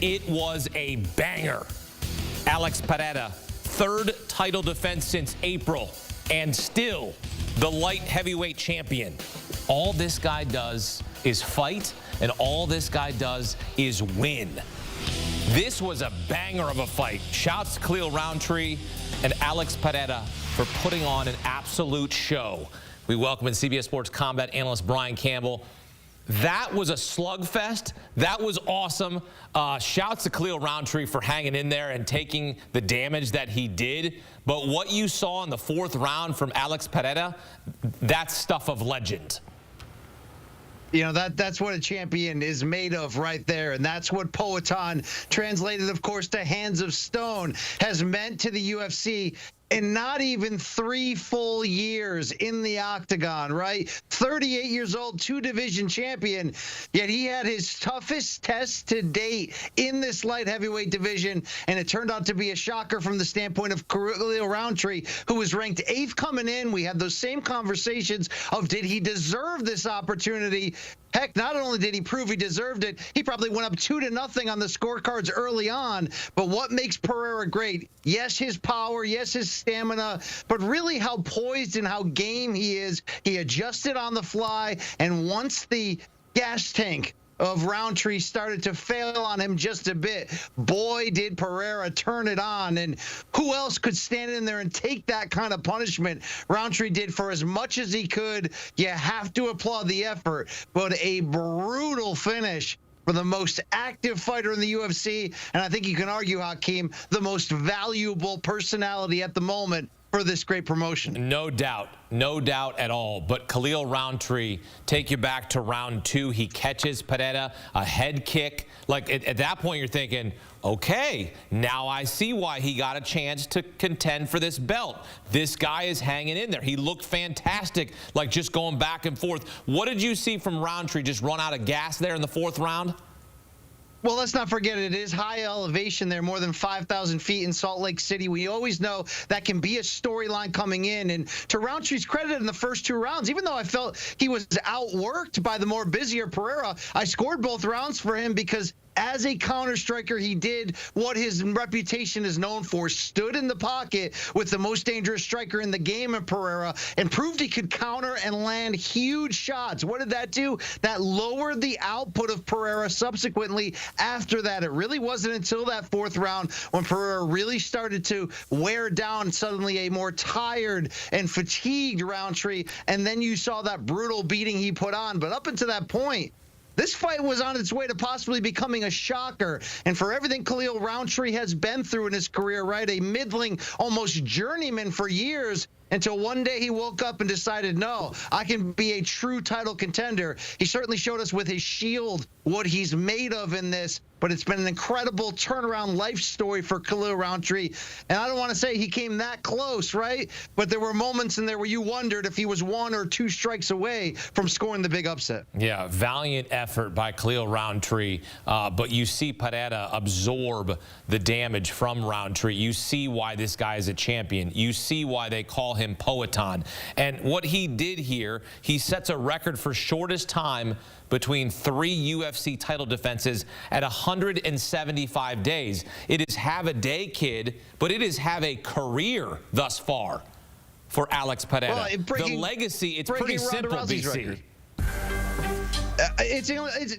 It was a banger. Alex Pereira, third title defense since April, and still the light heavyweight champion. All this guy does is fight, and all this guy does is win. This was a banger of a fight. Shouts to Khalil Rountree and Alex Pereira for putting on an absolute show. We welcome in CBS Sports combat analyst Brian Campbell. That was a slugfest. That was awesome. Shouts to Khalil Rountree for hanging in there and taking the damage that he did. But what you saw in the fourth round from Alex Pereira, that's stuff of legend. You know, that's what a champion is made of right there. And that's what Poatan, translated, of course, to Hands of Stone, has meant to the UFC. And not even 3 full years in the octagon, right? 38 years old, 2-division champion, yet he had his toughest test to date in this light heavyweight division, and it turned out to be a shocker from the standpoint of Khalil Rountree, who was ranked 8th coming in. We had those same conversations of, did he deserve this opportunity? Heck, not only did he prove he deserved it, he probably went up 2-0 on the scorecards early on. But what makes Pereira great? Yes, his power, yes, his stamina, but really how poised and how game he is. He adjusted on the fly, and once the gas tank of Rountree started to fail on him just a bit, boy, did Pereira turn it on. And who else could stand in there and take that kind of punishment? Rountree did for as much as he could. You have to applaud the effort, but a brutal finish for the most active fighter in the UFC, and I think you can argue, Hakeem, the most valuable personality at the moment for this great promotion. No doubt at all. But Khalil Rountree, take you back to round 2. He catches Pereira, a head kick. Like at that point, you're thinking, okay, now I see why he got a chance to contend for this belt. This guy is hanging in there. He looked fantastic, like just going back and forth. What did you see from Rountree just run out of gas there in the 4th round? Well, let's not forget it is high elevation there, more than 5,000 feet in Salt Lake City. We always know that can be a storyline coming in. And to Rountree's credit, in the first 2 rounds, even though I felt he was outworked by the more busier Pereira, I scored both rounds for him because as a counter striker, he did what his reputation is known for, stood in the pocket with the most dangerous striker in the game in Pereira, and proved he could counter and land huge shots. What did that do? That lowered the output of Pereira subsequently after that. It really wasn't until that 4th round when Pereira really started to wear down suddenly a more tired and fatigued Rountree, and then you saw that brutal beating he put on. But up until that point, this fight was on its way to possibly becoming a shocker. And for everything Khalil Rountree has been through in his career, right, a middling, almost journeyman for years, until one day he woke up and decided, no, I can be a true title contender. He certainly showed us with his shield what he's made of in this, but it's been an incredible turnaround life story for Khalil Rountree. And I don't want to say he came that close, right? But there were moments in there where you wondered if he was 1 or 2 strikes away from scoring the big upset. Yeah, valiant effort by Khalil Rountree, but you see Pereira absorb the damage from Rountree. You see why this guy is a champion. You see why they call him Poatan. And what he did here, he sets a record for shortest time between 3 UFC title defenses at 175 days. It is have a day, kid, but it is have a career thus far for Alex Pereira. Well, the legacy, it's pretty simple, BC.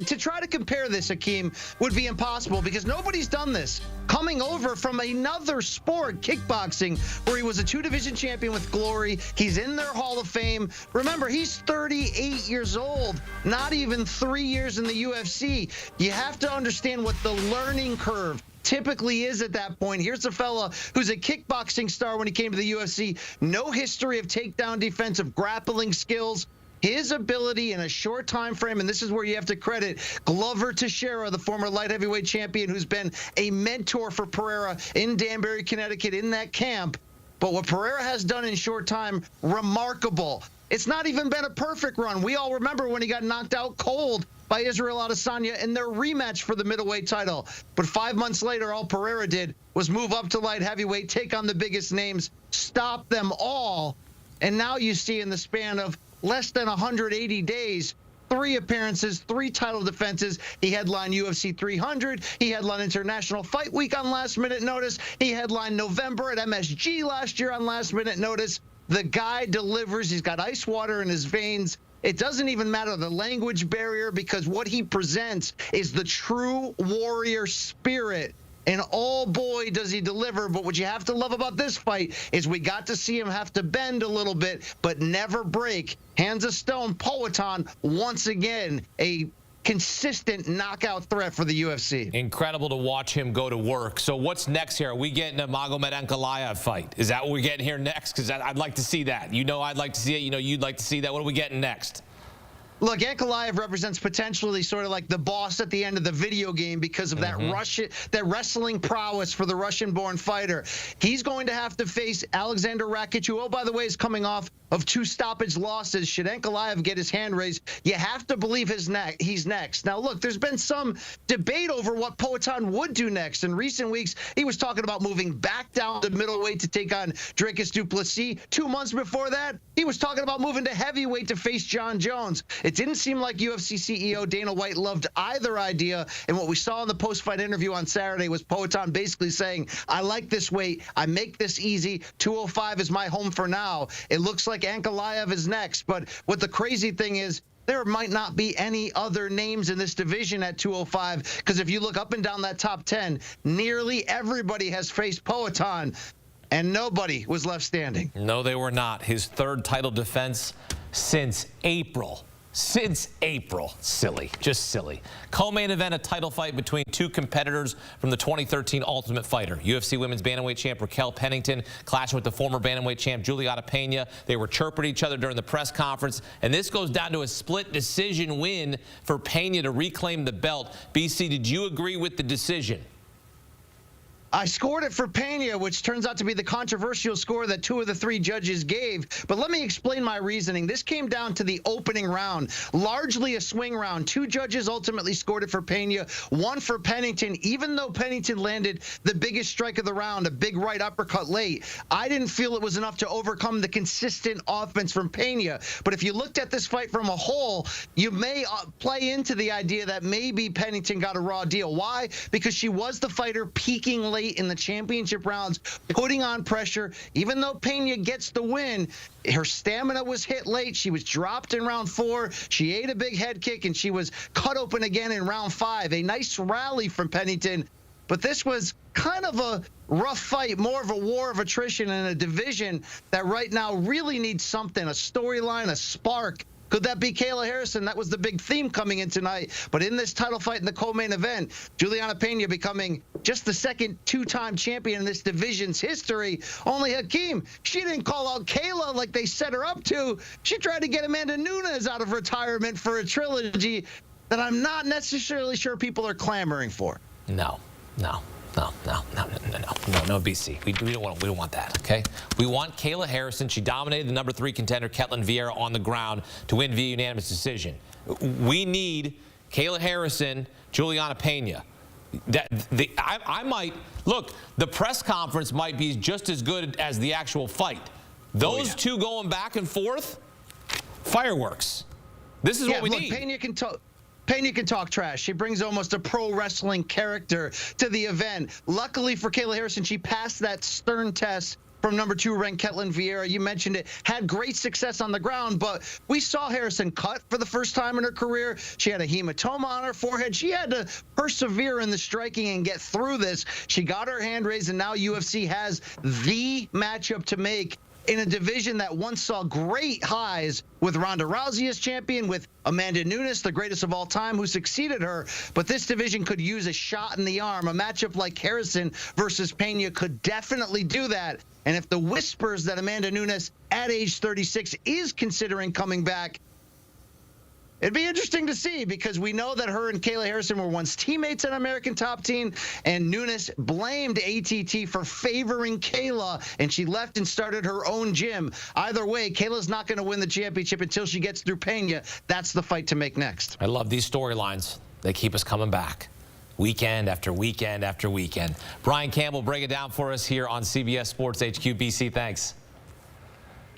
To try to compare this, Hakeem, would be impossible because nobody's done this. Coming over from another sport, kickboxing, where he was a 2-division champion with Glory. He's in their Hall of Fame. Remember, he's 38 years old, not even 3 years in the UFC. You have to understand what the learning curve typically is at that point. Here's a fella who's a kickboxing star when he came to the UFC. No history of takedown defensive grappling skills. His ability in a short time frame, and this is where you have to credit Glover Teixeira, the former light heavyweight champion, who's been a mentor for Pereira in Danbury, Connecticut, in that camp. But what Pereira has done in short time, remarkable. It's not even been a perfect run. We all remember when he got knocked out cold by Israel Adesanya in their rematch for the middleweight title. But 5 months later, all Pereira did was move up to light heavyweight, take on the biggest names, stop them all. And now you see in the span of less than 180 days, 3 appearances, 3 title defenses. He headlined UFC 300. He headlined International Fight Week on last minute notice. He headlined November at MSG last year on last minute notice. The guy delivers. He's got ice water in his veins. It doesn't even matter the language barrier, because what he presents is the true warrior spirit. And oh boy, does he deliver. But what you have to love about this fight is we got to see him have to bend a little bit, but never break. Hands of stone, Poatan, once again, a consistent knockout threat for the UFC. Incredible to watch him go to work. So what's next here? Are we getting a Magomed Ankalaev fight? Is that what we're getting here next? Because I'd like to see that. You know I'd like to see it. You know you'd like to see that. What are we getting next? Look, Ankalaev represents potentially sort of like the boss at the end of the video game because of that wrestling prowess for the Russian-born fighter. He's going to have to face Alexander Rakic, who, oh, by the way, is coming off of 2 stoppage losses. Should Ankalaev get his hand raised, you have to believe he's next. Now, look, there's been some debate over what Poatan would do next. In recent weeks, he was talking about moving back down to middleweight to take on Dricus du Plessis. 2 months before that, he was talking about moving to heavyweight to face John Jones. It didn't seem like UFC CEO Dana White loved either idea, and what we saw in the post-fight interview on Saturday was Poatan basically saying, I like this weight, I make this easy, 205 is my home for now. It looks like Ankalaev is next, but what the crazy thing is, there might not be any other names in this division at 205, because if you look up and down that top 10, nearly everybody has faced Poatan, and nobody was left standing. No, they were not. His 3rd title defense since April. Silly, just silly. Co-main event, a title fight between 2 competitors from the 2013 Ultimate Fighter. UFC Women's Bantamweight champ Raquel Pennington clashing with the former Bantamweight champ Juliana Pena. They were chirping each other during the press conference, and this goes down to a split decision win for Pena to reclaim the belt. BC, did you agree with the decision? I scored it for Pena, which turns out to be the controversial score that 2 of the 3 judges gave. But let me explain my reasoning. This came down to the opening round, largely a swing round. 2 judges ultimately scored it for Pena, 1 for Pennington. Even though Pennington landed the biggest strike of the round, a big right uppercut late, I didn't feel it was enough to overcome the consistent offense from Pena. But if you looked at this fight from a whole, you may play into the idea that maybe Pennington got a raw deal. Why? Because she was the fighter peaking late in the championship rounds, putting on pressure. Even though Pena gets the win, her stamina was hit late. She was dropped in round 4. She ate a big head kick, and she was cut open again in round 5. A nice rally from Pennington, but this was kind of a rough fight, more of a war of attrition in a division that right now really needs something, a storyline, a spark. Could that be Kayla Harrison? That was the big theme coming in tonight. But in this title fight in the co-main event, Juliana Pena becoming just the second 2-time champion in this division's history. Only Hakeem, she didn't call out Kayla like they set her up to. She tried to get Amanda Nunes out of retirement for a trilogy that I'm not necessarily sure people are clamoring for. No, BC. We don't want that, okay? We want Kayla Harrison. She dominated the number 3 contender, Ketlen Vieira, on the ground to win via unanimous decision. We need Kayla Harrison, Juliana Pena. I might look. The press conference might be just as good as the actual fight. Those 2 going back and forth, fireworks. This is what we need. Pena can talk trash. She brings almost a pro wrestling character to the event. Luckily for Kayla Harrison, she passed that stern test from number 2 ranked Ketlen Vieira. You mentioned it. Had great success on the ground, but we saw Harrison cut for the first time in her career. She had a hematoma on her forehead. She had to persevere in the striking and get through this. She got her hand raised, and now UFC has the matchup to make in a division that once saw great highs with Ronda Rousey as champion, with Amanda Nunes, the greatest of all time, who succeeded her. But this division could use a shot in the arm. A matchup like Harrison versus Pena could definitely do that. And if the whispers that Amanda Nunes at age 36 is considering coming back, it'd be interesting to see, because we know that her and Kayla Harrison were once teammates in American Top Team, and Nunes blamed ATT for favoring Kayla, and she left and started her own gym. Either way, Kayla's not going to win the championship until she gets through Pena. That's the fight to make next. I love these storylines. They keep us coming back. Weekend after weekend after weekend. Brian Campbell, break it down for us here on CBS Sports HQ. BC, thanks.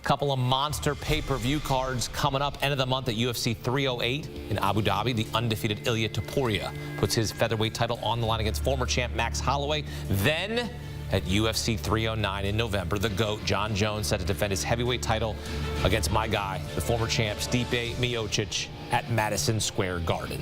Couple of monster pay-per-view cards coming up end of the month at UFC 308 in Abu Dhabi. The undefeated Ilia Topuria puts his featherweight title on the line against former champ Max Holloway. Then at UFC 309 in November, the GOAT, John Jones, set to defend his heavyweight title against my guy, the former champ Stipe Miocic, at Madison Square Garden.